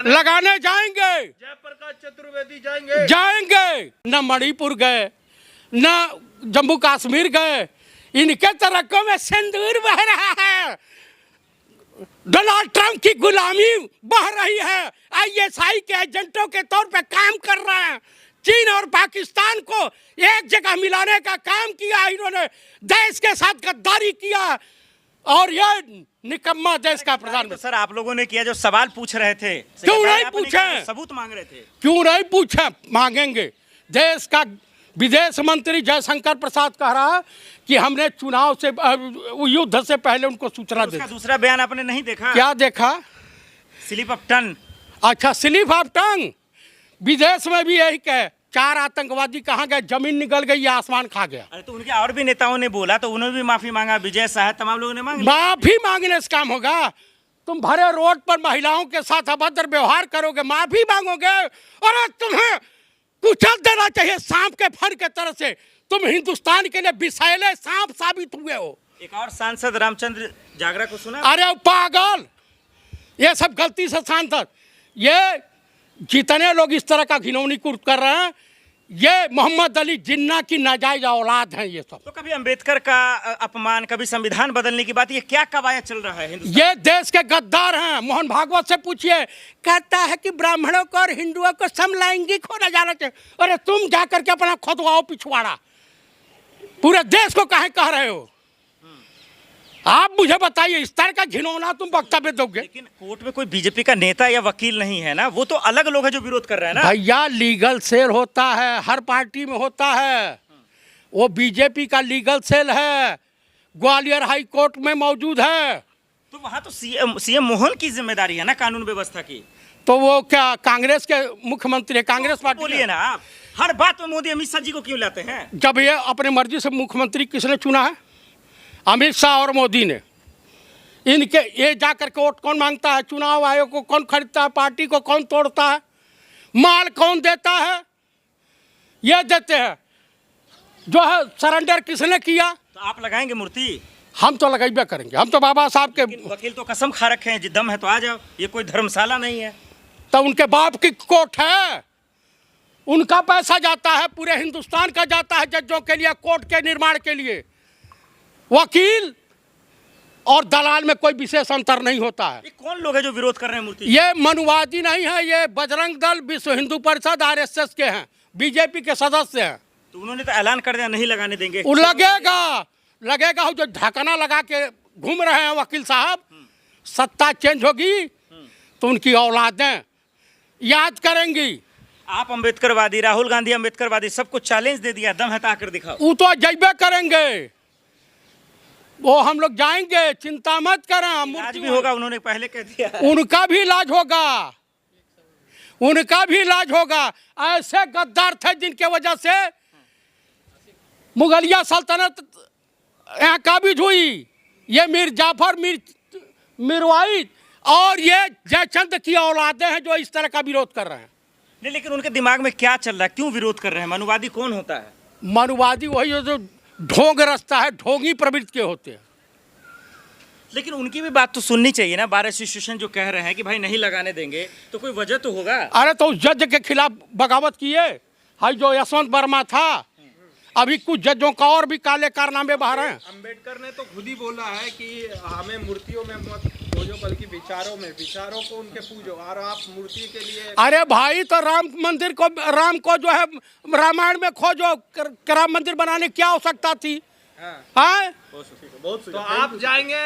लगाने जाएंगे। जयप्रकाश चतुर्वेदी जाएंगे जाएंगे। न मणिपुर गए, न जम्मू कश्मीर गए, इनके तरक्कों में सिंदूर बह रहा है। डोनाल्ड ट्रंप की गुलामी बह रही है। आईएसआई के एजेंटों के तौर पे काम कर रहे हैं। चीन और पाकिस्तान को एक जगह मिलाने का काम किया इन्होंने, देश के साथ गद्दारी किया और ये निकम्मा देश का प्रधानमंत्री। सर आप लोगों ने किया जो सवाल पूछ रहे थे, क्यों नहीं पूछे? सबूत मांग रहे थे, क्यों नहीं पूछे? मांगेंगे। देश का विदेश मंत्री जयशंकर प्रसाद कह रहा है कि हमने चुनाव से युद्ध से पहले उनको सूचना दी। दूसरा बयान आपने नहीं देखा? क्या देखा? Slip of tongue. अच्छा, स्लिप ऑफ टंग। विदेश में भी यही कहे, 4 आतंकवादी कहाँ गए, जमीन निकल गई या आसमान खा गया। अरे तो उनके और भी नेताओं ने बोला तो उन्होंने भी माफी मांगा, विजय शाह तमाम लोगों ने मांगी। माफी मांगने से काम होगा? तुम भरे रोड पर महिलाओं के साथ अभद्र व्यवहार करोगे, माफी मांगोगे? और तुम्हें कुचल देना चाहिए सांप के फन के तरह से। तुम हिंदुस्तान के लिए विषैले सांप साबित हुए हो। एक और सांसद रामचंद्र जागरा को सुना? अरे पागल, ये सब गलती से सांसद, ये जितने लोग इस तरह का घिनौनी कुर्त कर रहे हैं, ये मोहम्मद अली जिन्ना की नाजायज औलाद हैं ये सब। तो कभी अंबेडकर का अपमान, कभी संविधान बदलने की बात, ये क्या कवायद चल रहा है हिंदुस्तान? ये देश के गद्दार हैं। मोहन भागवत से पूछिए, कहता है कि ब्राह्मणों को और हिंदुओं को समलैंगिक होना जाना चाहिए। अरे तुम जाकर के अपना खुदवाओ पिछवाड़ा, पूरे देश को काहे कह रहे हो? आप मुझे बताइए, इस तरह का घिनौना तुम वक्तव्य दोगे? लेकिन कोर्ट में कोई बीजेपी का नेता या वकील नहीं है ना, वो तो अलग लोग हैं जो विरोध कर रहे हैं ना। भैया लीगल सेल होता है, हर पार्टी में होता है। वो बीजेपी का लीगल सेल है, ग्वालियर हाई कोर्ट में मौजूद है। तो वहाँ तो सीएम मोहन की जिम्मेदारी है ना कानून व्यवस्था की। तो वो क्या कांग्रेस के मुख्यमंत्री है? कांग्रेस पार्टी बोलिए ना आप, हर बात में मोदी अमित शाह जी को क्यों लाते हैं? जब ये अपने मर्जी से मुख्यमंत्री किसने चुना है? अमित शाह और मोदी ने। इनके ये जाकर के वोट कौन मांगता है? चुनाव आयोग को कौन खरीदता है? पार्टी को कौन तोड़ता है? माल कौन देता है? ये देते हैं। जो है सरेंडर किसने किया? तो आप लगाएंगे मूर्ति? हम तो लगाइबे करेंगे। हम तो बाबा साहब के वकील तो कसम खा रखे हैं, दम है तो आ जाओ, ये कोई धर्मशाला नहीं है। तो उनके बाप की कोर्ट है, उनका पैसा जाता है, पूरे हिंदुस्तान का जाता है जजों के लिए, कोर्ट के निर्माण के लिए। वकील और दलाल में कोई विशेष अंतर नहीं होता है। ये कौन लोग हैं जो विरोध कर रहे हैं मूर्ति? ये मनुवादी नहीं है, ये बजरंग दल, विश्व हिंदू परिषद, आरएसएस के हैं, बीजेपी के सदस्य हैं। तो उन्होंने तो ऐलान कर दिया नहीं लगाने देंगे। वो लगेगा जो ढकना लगा के घूम रहे हैं वकील साहब, सत्ता चेंज होगी तो उनकी औलादें याद करेंगी। आप अम्बेडकरवादी, राहुल गांधी अम्बेडकरवादी, सबको चैलेंज दे दिया, दम है तो आकर दिखाओ। वो तो जइबे करेंगे, वो हम लोग जाएंगे, चिंता मत करें। इलाज भी होगा, उन्होंने पहले कह दिया। उनका भी इलाज होगा, उनका भी इलाज होगा। ऐसे गद्दार थे जिनके वजह से मुगलिया सल्तनत यहाँ काबिज हुई। ये मीर जाफर, मीरवाइज और ये जयचंद की औलादें हैं जो इस तरह का विरोध कर रहे हैं। नहीं, लेकिन उनके दिमाग में क्या चल रहा है, क्यों विरोध कर रहे हैं? मनुवादी कौन होता है? मनुवादी वही जो ढोंग रस्ता है, ढोंगी प्रवृत्ति के होते हैं। लेकिन उनकी भी बात तो सुननी चाहिए ना। बार एसोसिएशन जो कह रहे हैं कि भाई नहीं लगाने देंगे, तो कोई वजह तो होगा। अरे तो उस जज के खिलाफ बगावत किए, हाई जो यशवंत वर्मा था। अभी कुछ जजों का और भी काले कारनामे बाहर हैं। अंबेडकर ने तो खुद ही बोला है कि हमें मूर्तियों में मत खोजो, बल्कि विचारों में, विचारों को उनके पूजो। और आप मूर्ति के लिए, अरे भाई तो राम मंदिर को, राम को जो है रामायण में खोजो, राम मंदिर बनाने की क्या आवश्यकता थी? हाँ, तो आप जाएंगे